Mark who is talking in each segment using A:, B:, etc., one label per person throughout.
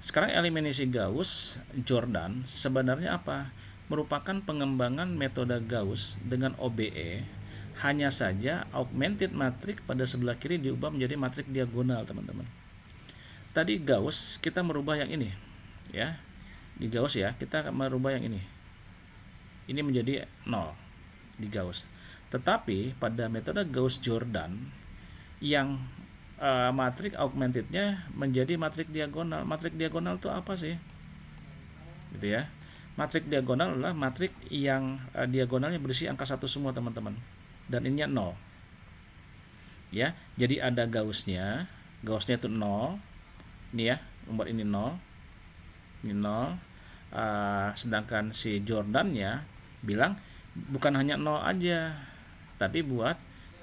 A: Sekarang eliminasi Gauss Jordan sebenarnya apa? Merupakan pengembangan metode Gauss dengan OBE, hanya saja augmented matrix pada sebelah kiri diubah menjadi matriks diagonal, teman-teman. Tadi Gauss kita merubah yang ini, ya. Di Gauss ya, kita akan merubah yang ini. Ini menjadi 0 di Gauss. Tetapi pada metode Gauss Jordan yang matriks augmentednya menjadi matriks diagonal. Matriks diagonal itu apa sih? Gitu ya. Matriks diagonal adalah matriks yang diagonalnya berisi angka 1 semua, teman-teman. Dan ininya 0. Ya, jadi ada Gaussnya. Gaussnya itu 0. Ini ya, nomor ini 0. Ini 0. Sedangkan si Jordannya bilang bukan hanya 0 aja, tapi buat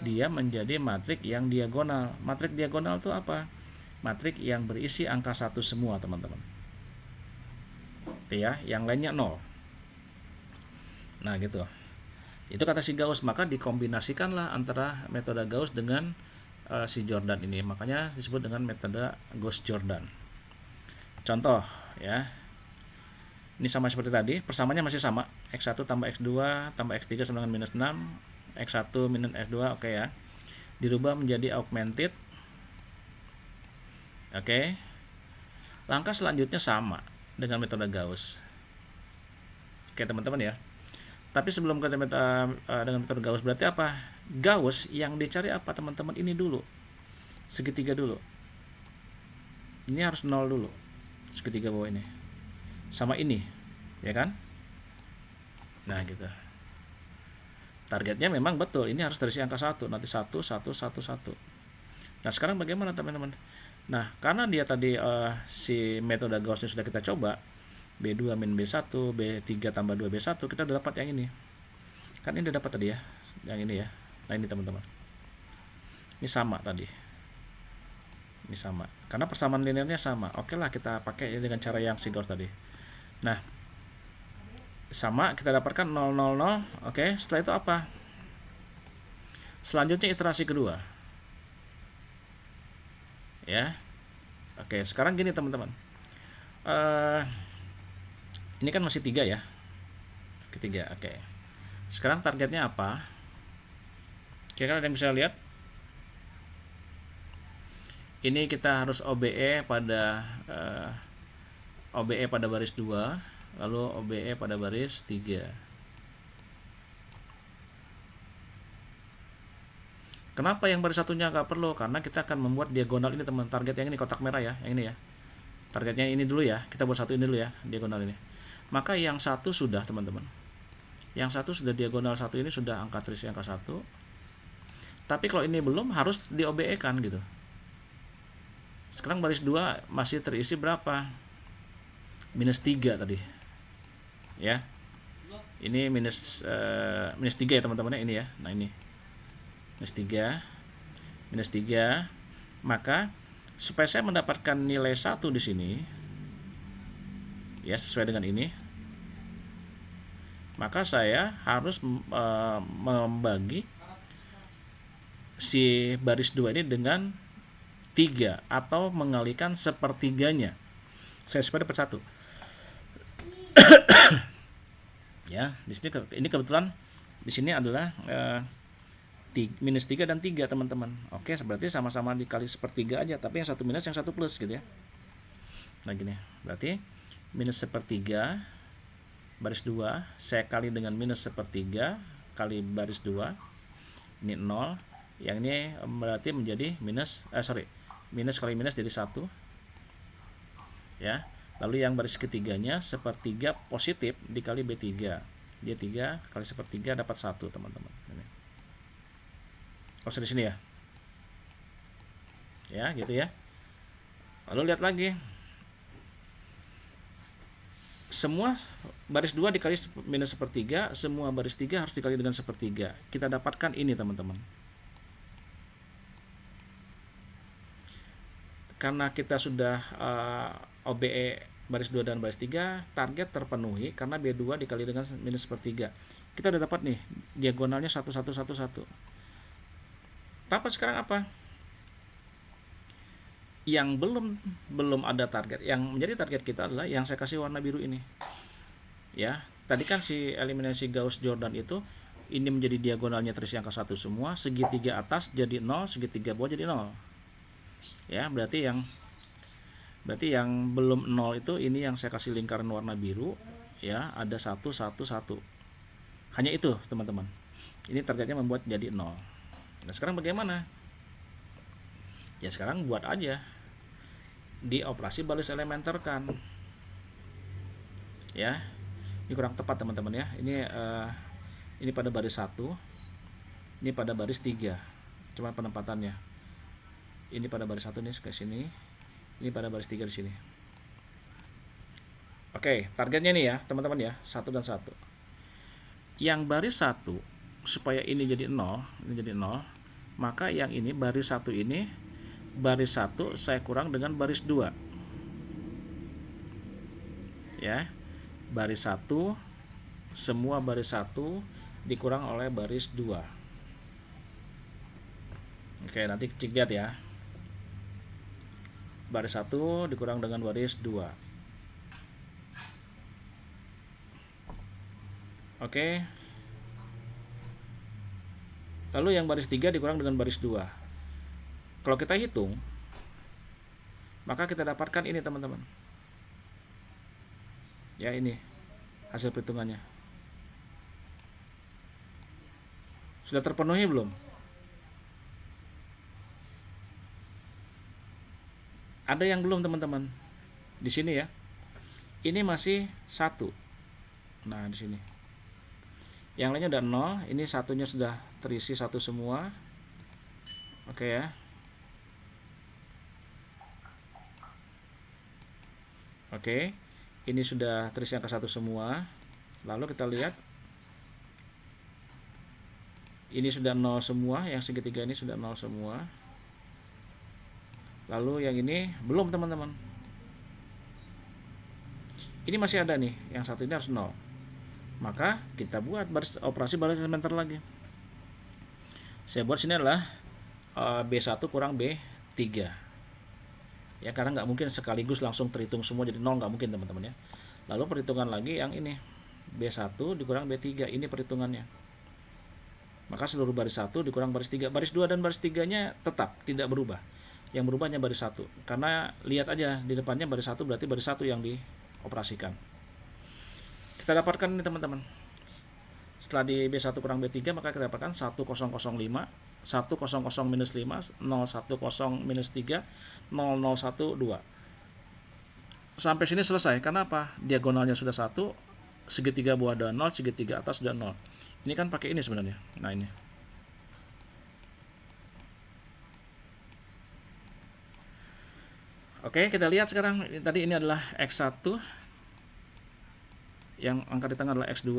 A: dia menjadi matriks yang diagonal. Matriks diagonal itu apa? Matriks yang berisi angka 1 semua, teman-teman. Itu ya, yang lainnya 0. Nah, gitu. Itu kata si Gauss, maka dikombinasikanlah antara metode Gauss dengan si Jordan ini. Makanya disebut dengan metode Gauss Jordan. Contoh ya. Ini sama seperti tadi, persamaannya masih sama. X1 tambah X2 tambah X3 sama dengan minus 6. X1 minus X2, oke ya. Dirubah menjadi augmented. Oke. Langkah selanjutnya sama dengan metode Gauss. Oke, teman-teman ya. Tapi sebelum kita dengan metode Gauss berarti apa? Gauss yang dicari apa, teman-teman? Ini dulu. Segitiga dulu. Ini harus 0 dulu. Segitiga bawah ini. Sama ini, ya kan? Nah, gitu. Targetnya memang betul, ini harus terisi angka 1, nanti 1, 1, 1, 1. Nah, sekarang bagaimana, teman-teman? Nah, karena dia tadi si metode Gauss sudah kita coba, B2 min B1, B3 tambah 2 B1, kita udah dapat yang ini. Kan ini udah dapat tadi ya, yang ini ya. Nah, ini teman-teman. Ini sama tadi. Ini sama. Karena persamaan linearnya sama. Oke lah, kita pakai dengan cara yang si Gauss tadi. Nah, sama, kita dapatkan 0, 0, 0. Oke, setelah itu apa? Selanjutnya iterasi kedua. Ya. Oke, sekarang gini teman-teman. Ini kan masih 3 ya. Ketiga, oke. Sekarang targetnya apa? Kira-kira ada yang bisa lihat? Ini kita harus OBE pada baris 2, lalu OBE pada baris 3. Kenapa yang baris satunya nggak perlu? Karena kita akan membuat diagonal ini, teman. Target yang ini, kotak merah ya, yang ini ya. Targetnya ini dulu ya, kita buat satu ini dulu ya, diagonal ini. Maka yang satu sudah, teman-teman. Yang satu sudah diagonal satu ini sudah angka terisi angka 1. Tapi kalau ini belum, harus di OBE kan gitu. Sekarang baris 2 masih terisi berapa? Minus 3 tadi. Ya. Ini minus 3 ya, teman-teman, ini ya. Nah, ini. Minus 3. Maka supaya saya mendapatkan nilai 1 di sini, ya, sesuai dengan ini, maka saya harus membagi si baris 2 ini dengan 3 atau mengalikan sepertiganya. Saya supaya dapat 1. Ya, di sini ini kebetulan di sini adalah minus 3 dan 3, teman-teman. Oke, berarti sama-sama dikali sepertiga aja, tapi yang satu minus, yang satu plus gitu ya. Nah, gini. Berarti minus sepertiga baris 2 saya kali dengan minus sepertiga kali baris 2. Ini 0. Yang ini berarti menjadi minus minus kali minus jadi 1. Ya. Lalu yang baris ketiganya sepertiga positif dikali B3. Dia 3 kali sepertiga dapat 1, teman-teman. Ini. Kos di sini ya. Ya, gitu ya. Lalu lihat lagi. Semua baris 2 dikali minus sepertiga, semua baris 3 harus dikali dengan sepertiga. Kita dapatkan ini, teman-teman. Karena kita sudah OBE baris 2 dan baris 3, target terpenuhi karena B2 dikali dengan minus sepertiga. Kita udah dapat nih, diagonalnya 1, 1, 1, 1. Tapi sekarang apa? Yang belum ada target. Yang menjadi target kita adalah yang saya kasih warna biru ini. Ya, tadi kan si eliminasi Gauss-Jordan itu ini menjadi diagonalnya terisi angka 1 semua, segitiga atas jadi 0, segitiga bawah jadi 0. Ya, berarti yang belum 0 itu ini yang saya kasih lingkaran warna biru, ya, ada 1 1 1. Hanya itu, teman-teman. Ini targetnya membuat jadi 0. Nah, sekarang bagaimana? Ya, sekarang buat aja di operasi baris elementer kan. Ya. Ini kurang tepat, teman-teman ya. Ini pada baris 1, ini pada baris 3. Cuma penempatannya. Ini pada baris 1 nih ke sini. Ini pada baris 3 di sini. Oke, targetnya nih ya, teman-teman ya, 1 dan 1. Yang baris 1 supaya ini jadi 0, maka yang ini baris 1 ini, baris 1 saya kurang dengan baris 2. Ya. Baris 1, semua baris 1 dikurang oleh baris 2. Oke, nanti cek lihat ya. Baris 1 dikurang dengan baris 2. Oke. Lalu yang baris 3 dikurang dengan baris 2. Kalau kita hitung, maka kita dapatkan ini, teman-teman. Ya, ini hasil perhitungannya. Sudah terpenuhi belum? Ada yang belum, teman-teman. Di sini ya. Ini masih 1. Nah, di sini. Yang lainnya udah 0, ini satunya sudah terisi 1 semua. Oke ya. Oke. Ini sudah terisi angka 1 semua. Lalu kita lihat ini sudah 0 semua, yang segitiga ini sudah 0 semua. Lalu yang ini belum, teman-teman. Ini masih ada nih, yang satu ini harus 0. Maka kita buat operasi baris elementer lagi. Saya buat sini adalah B1 kurang B3. Ya, karena nggak mungkin sekaligus langsung terhitung semua jadi 0, nggak mungkin, teman-teman ya. Lalu perhitungan lagi yang ini, B1 dikurang B3, ini perhitungannya. Maka seluruh baris 1 dikurang baris 3. Baris 2 dan baris 3-nya tetap tidak berubah. Yang berubah hanya baris 1. Karena lihat aja di depannya baris 1, berarti baris 1 yang dioperasikan. Kita dapatkan ini, teman-teman. Setelah di B1 kurang B3, maka kita dapatkan 1005, 100 minus 5, 010 minus 3, 0012. Sampai sini selesai. Karena apa? Diagonalnya sudah 1, segitiga bawah sudah 0, segitiga atas sudah 0. Ini kan pakai ini sebenarnya. Nah, ini. Oke, kita lihat sekarang. Tadi ini adalah X1. Yang angka di tengah adalah X2.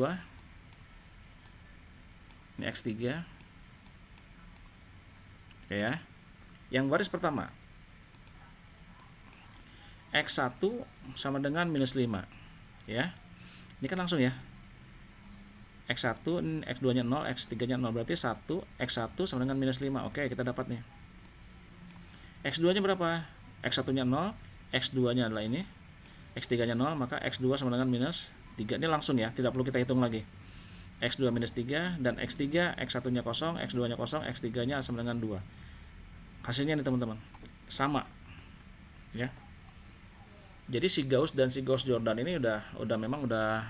A: Ini X3. Oke ya. Yang baris pertama, X1 sama dengan minus 5. Ya. Ini kan langsung ya. X1, X2 nya 0, X3 nya 0. Berarti 1, X1 sama dengan minus 5. Oke, kita dapat nih. X2 nya berapa? X1 nya 0, X2 nya adalah ini, X3 nya 0, maka X2 sama dengan minus 3. Ini langsung ya, tidak perlu kita hitung lagi. X2 minus 3, dan X3, X1 nya kosong, X2 nya kosong, X3 nya sama dengan 2. Hasilnya nih, teman-teman, sama ya. Jadi si Gauss dan si Gauss-Jordan ini memang udah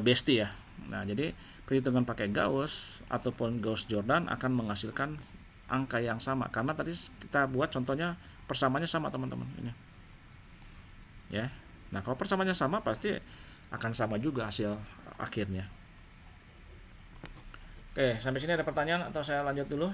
A: bestie ya. Nah, jadi perhitungan pakai Gauss ataupun Gauss-Jordan akan menghasilkan angka yang sama, karena tadi kita buat contohnya persamaannya sama, teman-teman, ini ya. Nah, kalau persamaannya sama pasti akan sama juga hasil akhirnya. Oke, sampai sini ada pertanyaan atau saya lanjut dulu?